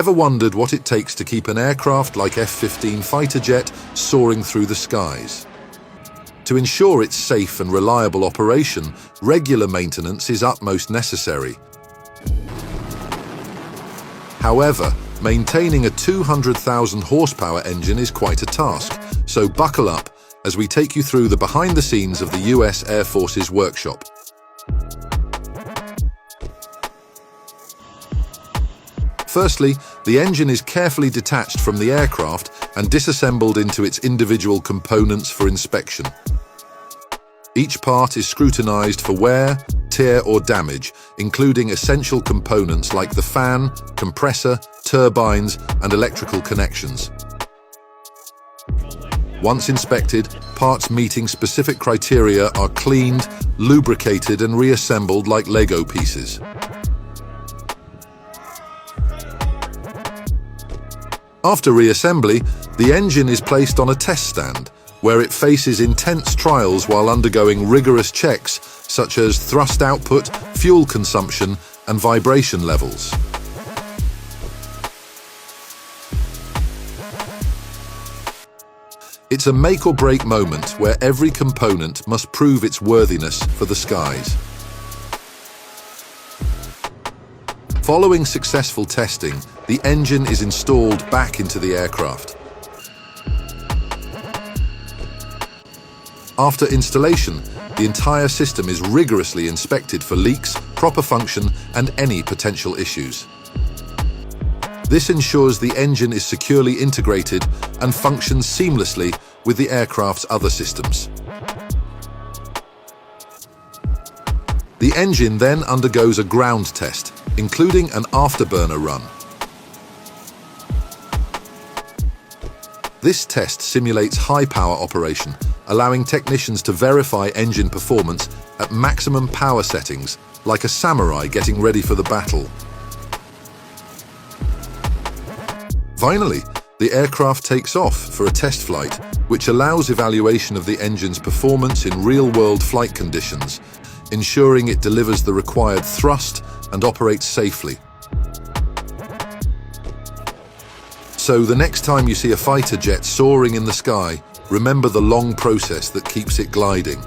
Ever wondered what it takes to keep an aircraft like F-15 fighter jet soaring through the skies? To ensure its safe and reliable operation, regular maintenance is utmost necessary. However, maintaining a 200,000 horsepower engine is quite a task, so buckle up as we take you through the behind the scenes of the US Air Force's workshop. Firstly, the engine is carefully detached from the aircraft and disassembled into its individual components for inspection. Each part is scrutinized for wear, tear or damage, including essential components like the fan, compressor, turbines and electrical connections. Once inspected, parts meeting specific criteria are cleaned, lubricated and reassembled like Lego pieces. After reassembly, the engine is placed on a test stand, where it faces intense trials while undergoing rigorous checks such as thrust output, fuel consumption, and vibration levels. It's a make or break moment where every component must prove its worthiness for the skies. Following successful testing, the engine is installed back into the aircraft. After installation, the entire system is rigorously inspected for leaks, proper function, and any potential issues. This ensures the engine is securely integrated and functions seamlessly with the aircraft's other systems. The engine then undergoes a ground test, including an afterburner run. This test simulates high-power operation, allowing technicians to verify engine performance at maximum power settings, like a samurai getting ready for the battle. Finally, the aircraft takes off for a test flight, which allows evaluation of the engine's performance in real-world flight conditions, ensuring it delivers the required thrust and operates safely. So the next time you see a fighter jet soaring in the sky, remember the long process that keeps it gliding.